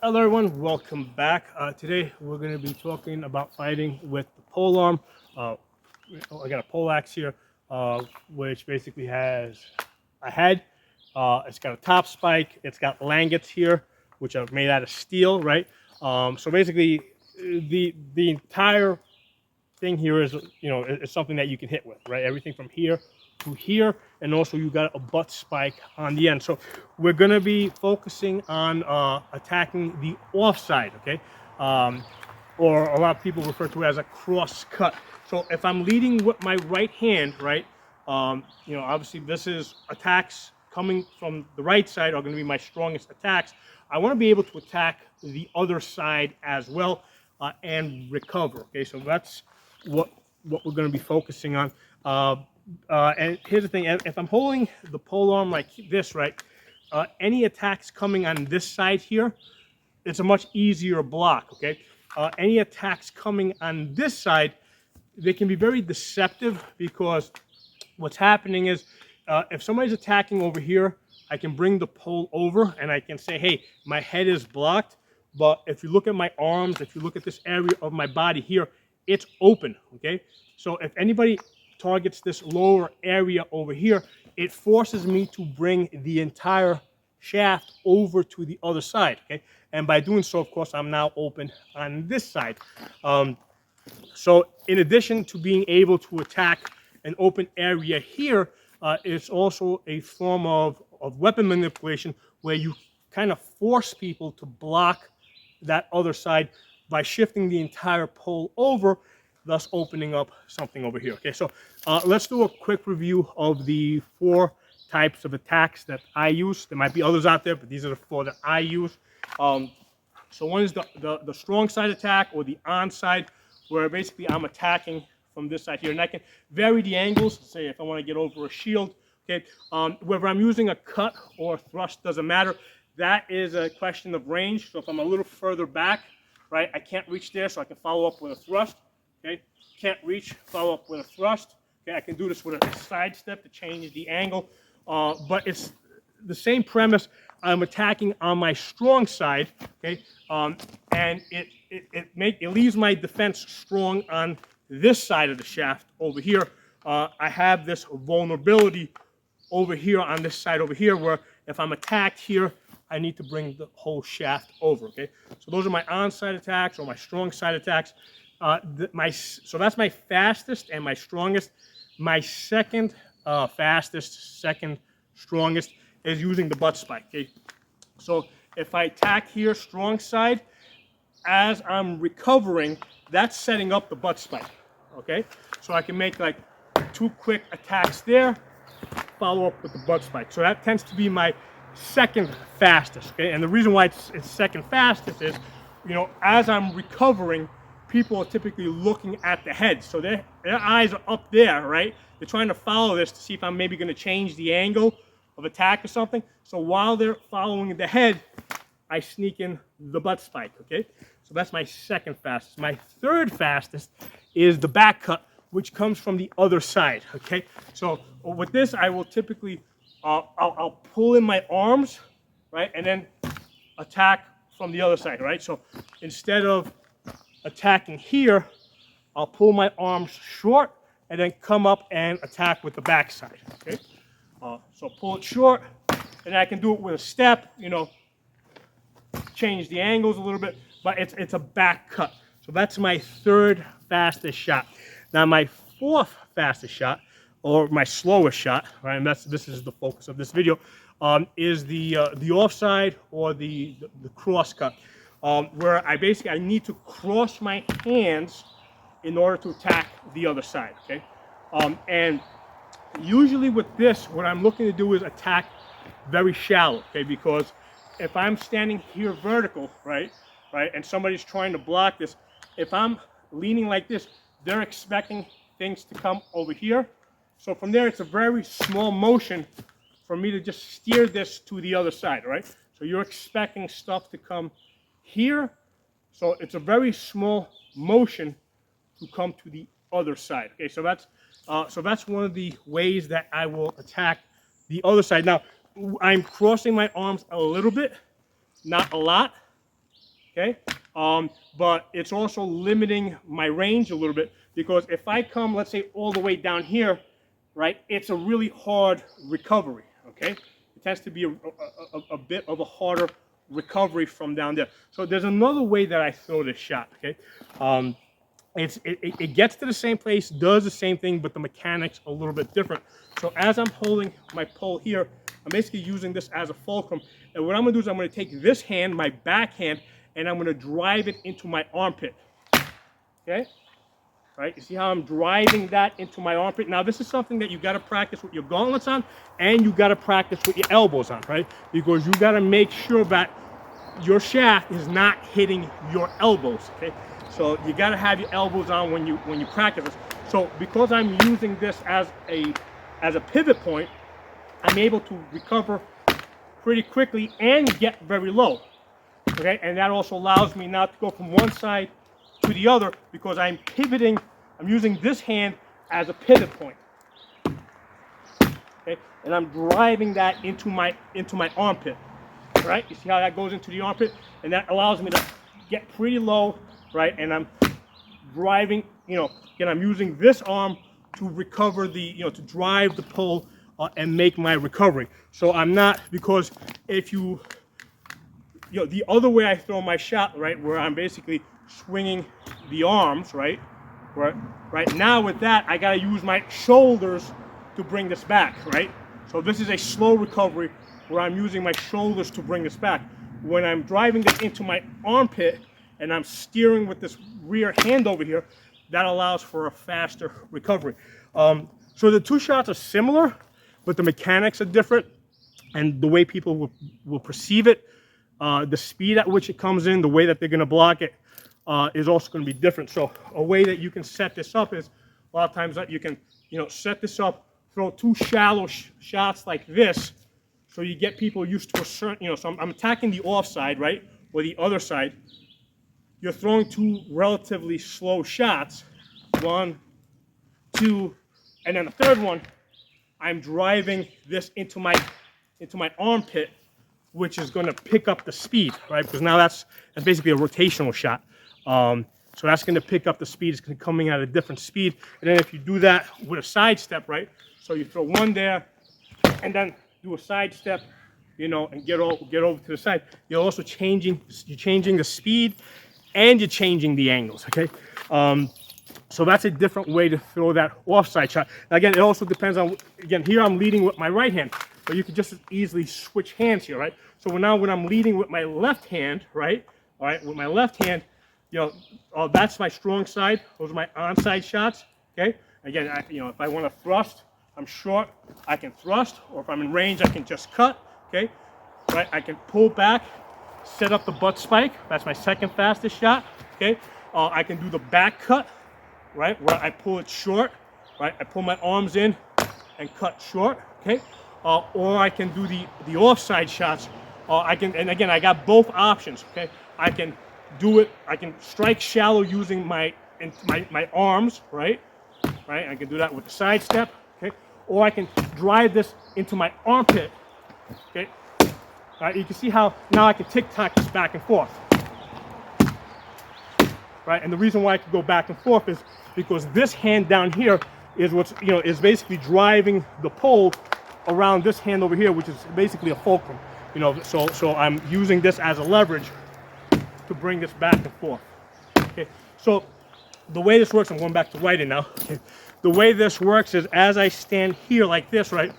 Hello everyone, welcome back. Today we're going to be talking about fighting with the polearm. Uh, I got a poleaxe here, which basically has a head. It's got a top spike. It's got langets here, which are made out of steel, right? So basically, the entire thing here is, it's something that you can hit with, right? Everything from here to here, and also you got a butt spike on the end. So we're gonna be focusing on attacking the offside, okay? Or a lot of people refer to it as a cross cut. So if I'm leading with my right hand, right, obviously this is attacks coming from the right side are gonna be my strongest attacks. I wanna be able to attack the other side as well and recover, okay? So that's what we're going to be focusing on. And here's the thing: if I'm holding the polearm like this, right, any attacks coming on this side here, it's a much easier block. Okay, any attacks coming on this side, they can be very deceptive because what's happening is if somebody's attacking over here, I can bring the pole over and I can say, hey, my head is blocked. But if you look at my arms, if you look at this area of my body here, it's open, okay? So if anybody targets this lower area over here, it forces me to bring the entire shaft over to the other side, okay? And by doing so, of course, I'm now open on this side. So in addition to being able to attack an open area here, it's also a form of weapon manipulation where you kind of force people to block that other side by shifting the entire pole over, thus opening up something over here. Okay, so let's do a quick review of the 4 types of attacks that I use. There might be others out there, but these are the 4 that I use. So one is the strong side attack, or the on side, where basically I'm attacking from this side here, and I can vary the angles. Say if I want to get over a shield, okay, whether I'm using a cut or a thrust doesn't matter. That is a question of range. So if I'm a little further back, right, I can't reach there, so I can follow up with a thrust. Okay, can't reach, follow up with a thrust. Okay, I can do this with a side step to change the angle, but it's the same premise. I'm attacking on my strong side, okay, and it leaves my defense strong on this side of the shaft over here. I have this vulnerability over here on this side over here, where if I'm attacked here, I need to bring the whole shaft over, okay? So those are my on-side attacks or my strong side attacks. So that's my fastest and my strongest. My second fastest, second strongest is using the butt spike, okay? So if I attack here, strong side, as I'm recovering, that's setting up the butt spike, okay? So I can make like 2 quick attacks there, follow up with the butt spike. So that tends to be my second fastest, okay? And the reason why it's second fastest is, as I'm recovering, people are typically looking at the head. So their eyes are up there, right? They're trying to follow this to see if I'm maybe going to change the angle of attack or something. So while they're following the head, I sneak in the butt spike, okay? So that's my second fastest. My third fastest is the back cut, which comes from the other side, okay? So with this, I will typically, I'll pull in my arms, right? And then attack from the other side, right? So instead of attacking here, I'll pull my arms short and then come up and attack with the back side, okay? So pull it short, and I can do it with a step, change the angles a little bit, but it's a back cut. So that's my third fastest shot. Now my fourth fastest shot, or my slowest shot, right? And this is the focus of this video, is the offside or the cross cut, where I need to cross my hands in order to attack the other side. Okay, and usually with this, what I'm looking to do is attack very shallow. Okay, because if I'm standing here vertical, right, and somebody's trying to block this, if I'm leaning like this, they're expecting things to come over here. So from there, it's a very small motion for me to just steer this to the other side, right? So you're expecting stuff to come here. So it's a very small motion to come to the other side. Okay, so that's one of the ways that I will attack the other side. Now, I'm crossing my arms a little bit, not a lot, okay? But it's also limiting my range a little bit, because if I come, let's say, all the way down here, right, it's a really hard recovery, okay? It tends to be a bit of a harder recovery from down there. So there's another way that I throw this shot, okay? It gets to the same place, does the same thing, but the mechanics a little bit different. So as I'm holding my pole here, I'm basically using this as a fulcrum. And what I'm gonna do is I'm gonna take this hand, my back hand, and I'm gonna drive it into my armpit, okay? Right, you see how I'm driving that into my armpit? Now this is something that you gotta practice with your gauntlets on, and you gotta practice with your elbows on, right? Because you gotta make sure that your shaft is not hitting your elbows, okay? So you gotta have your elbows on when you practice this. So because I'm using this as a pivot point, I'm able to recover pretty quickly and get very low, okay? And that also allows me not to go from one side to the other, because I'm pivoting. I'm using this hand as a pivot point, okay? And I'm driving that into my armpit, right? You see how that goes into the armpit, and that allows me to get pretty low, right? And I'm driving, again, I'm using this arm to recover to drive the pole and make my recovery. So I'm not, because if the other way I throw my shot, right, where I'm basically swinging the arms, right now with that, I gotta use my shoulders to bring this back, right? So this is a slow recovery where I'm using my shoulders to bring this back. When I'm driving this into my armpit and I'm steering with this rear hand over here, that allows for a faster recovery. So the two shots are similar, but the mechanics are different, and the way people will perceive it, the speed at which it comes in, the way that they're gonna block it, is also going to be different. So a way that you can set this up is, a lot of times that you can, set this up, throw two shallow shots like this, so you get people used to a certain, so I'm attacking the off side, right, or the other side. You're throwing two relatively slow shots, 1, 2, and then the third one, I'm driving this into my armpit, which is going to pick up the speed, right? Because now that's basically a rotational shot. So that's going to pick up the speed. It's going to coming at a different speed. And then if you do that with a side step, right? So you throw one there, and then do a side step, and get over to the side. You're also changing the speed, and you're changing the angles. Okay. So that's a different way to throw that offside shot. Now again, it also depends on, here I'm leading with my right hand, but you could just easily switch hands here, right? So now when I'm leading with my left hand, right? All right, with my left hand, that's my strong side. Those are my onside shots, okay? Again, if I want to thrust, I'm short, I can thrust, or if I'm in range, I can just cut, okay? Right, I can pull back, set up the butt spike. That's my second fastest shot, okay? I can do the back cut, right, where I pull it short, right? I pull my arms in and cut short, okay? Or I can do the offside shots. And again, I got both options, okay? I can do it, I can strike shallow using my arms, right? I can do that with the side step, okay? Or I can drive this into my armpit, okay? You can see how now I can tick-tock this back and forth. Right, and the reason why I can go back and forth is because this hand down here is what's, is basically driving the pole around this hand over here, which is basically a fulcrum. So I'm using this as a leverage to bring this back and forth. Okay, so the way this works, I'm going back to writing now. Okay. The way this works is as I stand here like this, right,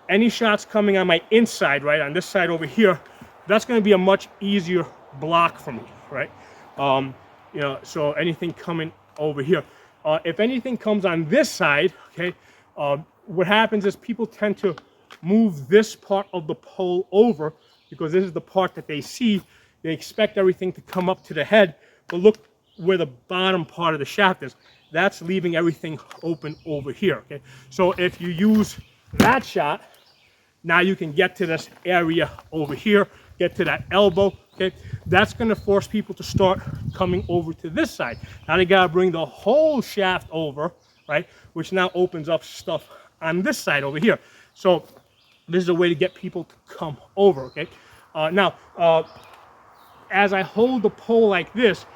any shots coming on my inside, right, on this side over here, that's going to be a much easier block for me, right? So anything coming over here. If anything comes on this side, okay, what happens is people tend to move this part of the pole over because this is the part that they see. They expect everything to come up to the head, but look where the bottom part of the shaft is. That's leaving everything open over here, okay? So if you use that shot, now you can get to this area over here, get to that elbow, okay? That's gonna force people to start coming over to this side. Now they gotta bring the whole shaft over, right? Which now opens up stuff on this side over here. So this is a way to get people to come over, okay? as I hold the pole like this,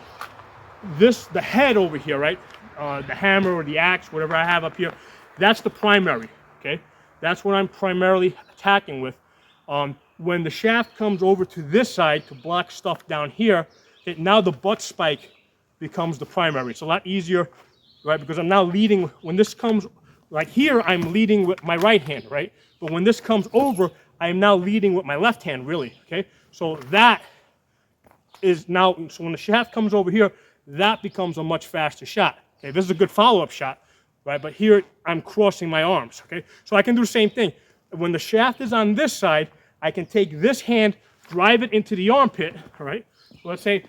the head over here, right? The hammer or the axe, whatever I have up here, that's the primary, okay? That's what I'm primarily attacking with. When the shaft comes over to this side to block stuff down here, now the butt spike becomes the primary. It's a lot easier, right? Because I'm now leading, when this comes, like here, I'm leading with my right hand, right? But when this comes over, I am now leading with my left hand, really, okay? So that is now, so when the shaft comes over here, that becomes a much faster shot. Okay, this is a good follow-up shot, right? But here, I'm crossing my arms, okay? So I can do the same thing. When the shaft is on this side, I can take this hand, drive it into the armpit, all right? So let's say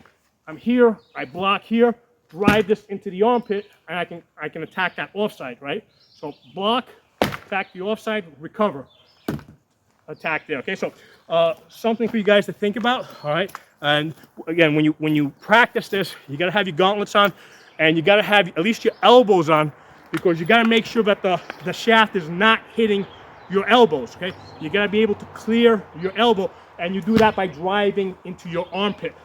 I'm here, I block here, drive this into the armpit, and I can attack that offside, right? So block, attack the offside, recover, attack there. Okay, so something for you guys to think about. All right, and again, when you practice this, you got to have your gauntlets on, and you got to have at least your elbows on, because you got to make sure that the shaft is not hitting your elbows. Okay, you got to be able to clear your elbow, and you do that by driving into your armpit.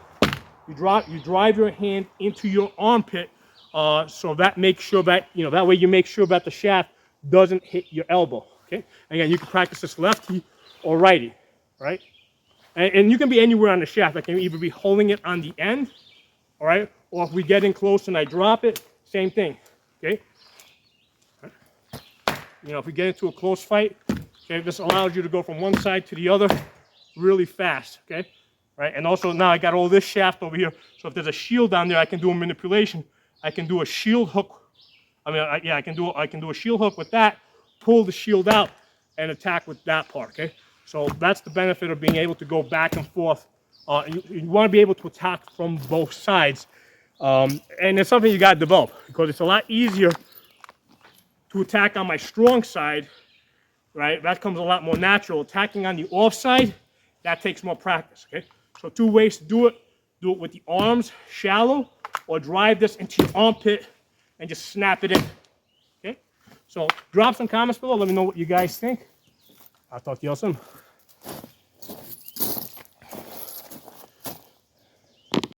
You drive your hand into your armpit, so that makes sure that, that way you make sure that the shaft doesn't hit your elbow. Okay, again, you can practice this lefty or righty, right? And you can be anywhere on the shaft. I can either be holding it on the end, all right, or if we get in close and I drop it, same thing. Okay, if we get into a close fight, okay, this allows you to go from one side to the other really fast. Okay. Right, and also now I got all this shaft over here, so if there's a shield down there, I can do a manipulation. I can do a shield hook. I can do a shield hook with that, pull the shield out, and attack with that part. Okay, so that's the benefit of being able to go back and forth. You want to be able to attack from both sides, and it's something you got to develop, because it's a lot easier to attack on my strong side. Right, that comes a lot more natural. Attacking on the off side, that takes more practice. Okay. So 2 ways to do it. Do it with the arms shallow, or drive this into your armpit and just snap it in. Okay? So drop some comments below. Let me know what you guys think. I'll talk to you all soon.